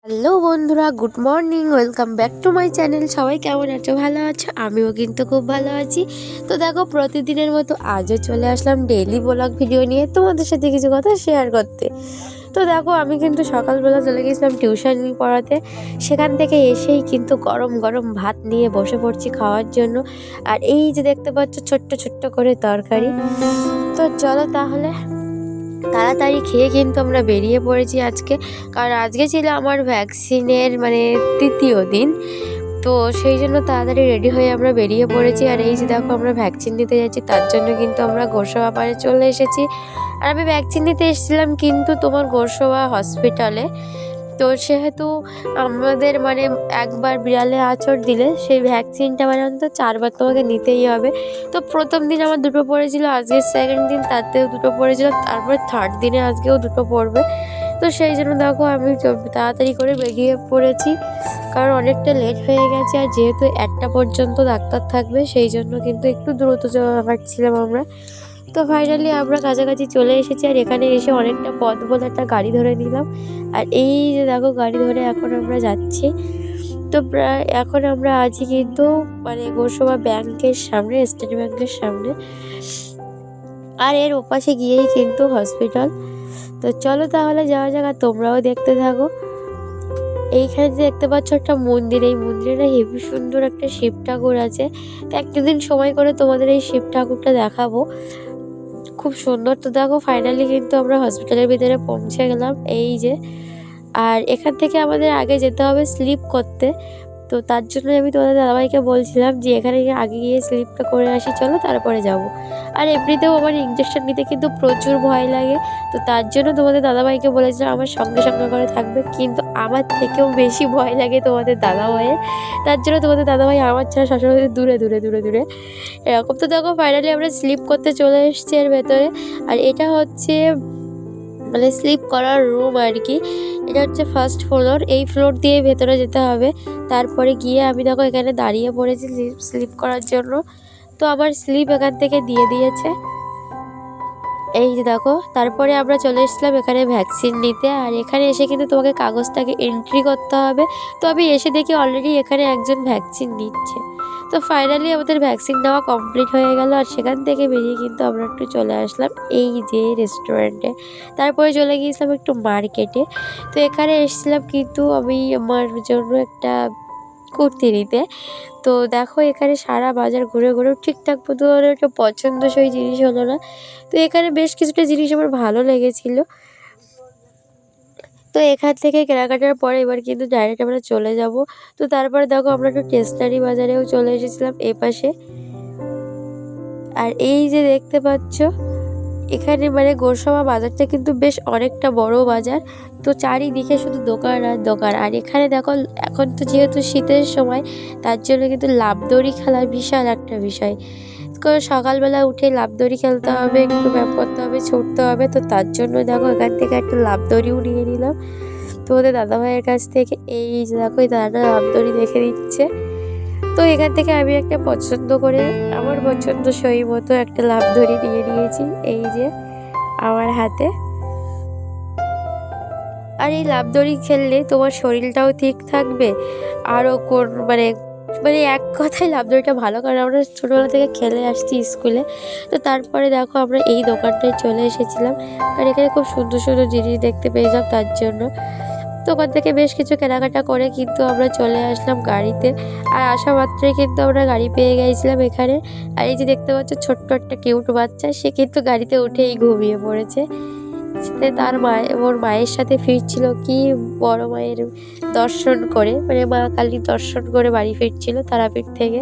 Hello বন্ধুরা, good morning. Welcome back to my channel. সবাই কেমন আছো? ভালো আছো? আমিও কিন্তু খুব ভালো আছি। তো দেখো, প্রতিদিনের মতো আজও চলে আসলাম ডেইলি ব্লগ ভিডিও নিয়ে তোমাদের সাথে কিছু কথা শেয়ার করতে। তো দেখো, আমি কিন্তু সকালবেলা চলে গেছিলাম টিউশন পড়াতে। সেখান থেকে এসেই কিন্তু গরম গরম ভাত নিয়ে বসে পড়ছি খাওয়ার জন্য। আর এই যে দেখতে পাচ্ছ, ছোট্ট ছোট্ট করে তরকারি। তো চলো তাহলে তাড়াতাড়ি খেয়ে কিন্তু আমরা বেরিয়ে পড়েছি আজকে। কারণ আজকে ছিল আমার ভ্যাকসিনের তৃতীয় দিন। তো সেই জন্য তাড়াতাড়ি রেডি হয়ে আমরা বেরিয়ে পড়েছি। আর এই যে দেখো, আমরা ভ্যাকসিন নিতে যাচ্ছি, তার জন্য কিন্তু আমরা গোরসবা পাড়ে চলে এসেছি। আর আমি ভ্যাকসিন নিতে এসেছিলাম কিন্তু তোমার গোরসবা হসপিটালে। তো সেহেতু আমাদের একবার বিড়ালে আঁচড় দিলে সেই ভ্যাকসিনটা অন্তত 4বার তোমাকে নিতেই হবে। তো প্রথম দিন আমার 2টো পড়েছিল, আজকে সেকেন্ড দিন তাতেও 2টো পড়েছিল, তারপর থার্ড দিনে আজকেও 2টো পড়বে। তো সেই জন্য দেখো, আমি তাড়াতাড়ি করে বেরিয়ে পড়েছি, কারণ অনেকটা লেট হয়ে গেছে। আর যেহেতু 1টা পর্যন্ত ডাক্তার থাকবে, সেই জন্য কিন্তু একটু দ্রুত হাঁটছিলাম আমরা। তো ফাইনালি আমরা কাছাকাছি চলে এসেছি। আর এখানে এসে অনেকটা পথ বলে একটা গাড়ি ধরে নিলাম। আর এই যে দেখো, গাড়ি ধরে এখন আমরা যাচ্ছি। তো প্রায় এখন আমরা আছি কিন্তু গোরসবা ব্যাংকের সামনে, স্টেট ব্যাংকের সামনে। আর এর ওপাশে গিয়েই কিন্তু হসপিটাল। তো চলো তাহলে যাওয়া যাক, আর তোমরাও দেখতে থাকো। এইখানে যে দেখতে পাচ্ছ একটা মন্দির, এই মন্দিরে হেবি সুন্দর একটা শিব ঠাকুর আছে। তো একটা দিন সময় করে তোমাদের এই শিব ঠাকুরটা দেখাবো, খুব সুন্দর। তো দেখো, ফাইনালি কিন্তু আমরা হসপিটালের ভিতরে পৌঁছে গেলাম, এই যে। আর এখান থেকে আমাদের আগে যেতে হবে স্লিপ করতে। তো তার জন্য আমি তোমাদের দাদাভাইকে বলছিলাম যে এখানে আগে গিয়ে স্লিপটা করে আসি, চলো তারপরে যাব। আর এমনিতেও আমার ইঞ্জেকশন নিতে কিন্তু প্রচুর ভয় লাগে। তো তার জন্য তোমাদের দাদাভাইকে বলেছিলাম আমার সঙ্গে সঙ্গে করে থাকবে, কিন্তু আমার থেকেও বেশি ভয় লাগে তোমাদের দাদাভাইয়ের। তার জন্য তোমাদের দাদাভাই আমার ছাড়া সবসময় দূরে দূরে দূরে দূরে এরকম। তো দেখো, ফাইনালি আমরা স্লিপ করতে চলে এসেছি এর ভেতরে। আর এটা হচ্ছে স্লিপ করার রুম আর কি। এটা হচ্ছে ফার্স্ট ফ্লোর, এই ফ্লোর দিয়ে ভেতরে যেতে হবে। তারপরে গিয়ে আমি দেখো এখানে দাঁড়িয়ে পড়েছি স্লিপ করার জন্য। তো আমার স্লিপ এখান থেকে দিয়ে দিয়েছে, এই যে দেখো। তারপরে আমরা চলে এসেছিলাম এখানে ভ্যাকসিন নিতে। আর এখানে এসে কিন্তু তোমাকে কাগজটাকে এন্ট্রি করতে হবে। তো আমি এসে দেখি অলরেডি এখানে একজন ভ্যাকসিন নিচ্ছে। তো ফাইনালি আমাদের ভ্যাকসিন নেওয়া কমপ্লিট হয়ে গেল। আর সেখান থেকে বেরিয়ে কিন্তু আমরা একটু চলে আসলাম এই যে রেস্টুরেন্টে। তারপরে চলে গিয়েছিলাম একটু মার্কেটে। তো এখানে এসেছিলাম কিন্তু আমি আমার জন্য একটা কুর্তি নিতে। তো দেখো, এখানে সারা বাজার ঘুরে ঘুরে ঠিকঠাক মতো একটা পছন্দসই জিনিস হলো না। তো এখানে বেশ কিছুটা জিনিস আমার ভালো লেগেছিল। তো এখান থেকে কেনাকাটার পরে এবার কিন্তু ডাইরেক্ট আমরা চলে যাব। তো তারপরে দেখো, আমরা একটু টেস্টারি বাজারেও চলে এসেছিলাম এপাশে। আর এই যে দেখতে পাচ্ছ, এখানে গোরসবা বাজারটা কিন্তু বেশ অনেকটা বড় বাজার। তো চারিদিকে শুধু দোকান আর দোকান। আর এখানে দেখো, এখন তো যেহেতু শীতের সময়, তার জন্য কিন্তু লাফদড়ি খেলা বিশাল একটা বিষয়। সকালবেলা উঠে লাফদড়ি খেলতে হবে, একটু ব্যায়াম করতে হবে, ছুটতে হবে। তো তার জন্য দেখো, এখান থেকে একটা লাফদড়িও নিয়ে নিলাম তো ওদের দাদাভাইয়ের কাছ থেকে। এই যে দেখো, এই দাদাটা লাফদড়ি দেখে দিচ্ছে। তো এখান থেকে আমি একটা পছন্দ করে, আমার পছন্দসই মতো একটা লাফদড়ি নিয়ে নিয়েছি, এই যে আমার হাতে। আর এই লাফদড়ি খেললে তোমার শরীরটাও ঠিক থাকবে। আরও কোন এক কথায় লাফদড়িটা ভালো, কারণ আমরা ছোটোবেলা থেকে খেলে আসছি স্কুলে। তো তারপরে দেখো, আমরা এই দোকানটায় চলে এসেছিলাম, কারণ এখানে খুব সুন্দর সুন্দর জিনিস দেখতে পেয়েছিলাম, তার জন্য। তো ওখান থেকে বেশ কিছু কেনাকাটা করে কিন্তু আমরা চলে আসলাম গাড়িতে। আর আসা মাত্রই কিন্তু আমরা গাড়ি পেয়ে গিয়েছিলাম এখানে। আর এই যে দেখতে পাচ্ছ, ছোট্ট একটা কিউট বাচ্চা, সে কিন্তু গাড়িতে উঠেই ঘুমিয়ে পড়েছে। সে তার ওর মায়ের সাথে ফিরছিল কি বড় মায়ের দর্শন করে, মা কালীর দর্শন করে বাড়ি ফিরছিল তারাপীঠ থেকে।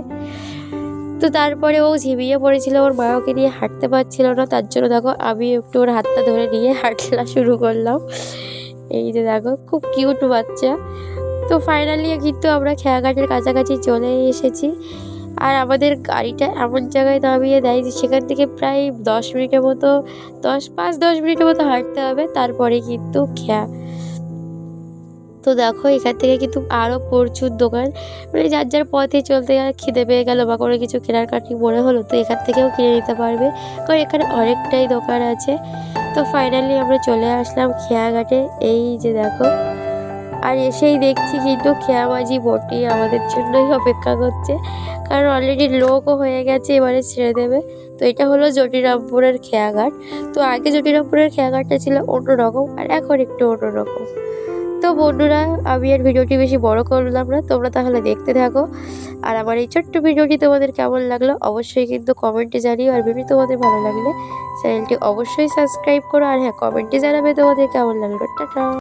তো তারপরে ও ঝিমিয়ে পড়েছিল, ওর মা ওকে নিয়ে হাঁটতে পারছিল না, তার জন্য দেখো আমি একটু ওর হাতটা ধরে নিয়ে হাঁটা শুরু করলাম। এই যে দেখো, খুব কিউট বাচ্চা। তো ফাইনালি কিন্তু আমরা খেয়াঘাটের কাছাকাছি চলে এসেছি। আর আমাদের গাড়িটা এমন জায়গায় নামিয়ে দেয় যে সেখান থেকে প্রায় 10 মিনিটের মতো, 5-10 মিনিটের মতো হাঁটতে হবে, তারপরে কিন্তু খেয়া। তো দেখো, এখান থেকে কিন্তু আরও প্রচুর দোকান, যার যার পথে চলতে গেলে খিদে পেয়ে গেল বা কোনো কিছু কেনার কাটি মনে হলো, তো এখান থেকেও কিনে নিতে পারবে, কারণ এখানে অনেকটাই দোকান আছে। তো ফাইনালি আমরা চলে আসলাম খেয়াঘাটে, এই যে দেখো। আর এসেই দেখছি কিন্তু খেয়াবাজি বটি আমাদের জন্যই অপেক্ষা করছে, কারণ অলরেডি লোকও হয়ে গেছে, এবারে ছেড়ে দেবে। তো এটা হলো জটিরামপুরের খেয়াঘাট। তো আগে জটিরামপুরের খেয়াঘাটটা ছিল অন্যরকম, আর এখন একটু অন্যরকম। তো বন্ধুরা, আমি আর ভিডিওটি বেশি বড় করলাম না, তোমরা তাহলে দেখতে থাকো। আর আমার এই ছোট্ট ভিডিওটি তোমাদের কেমন লাগলো অবশ্যই কিন্তু কমেন্টে জানিও। আর ভিডিও তোমাদের ভালো লাগলে চ্যানেলটি অবশ্যই সাবস্ক্রাইব করো। আর হ্যাঁ, কমেন্টে জানাবে তোমাদের কেমন লাগলো। টাটা।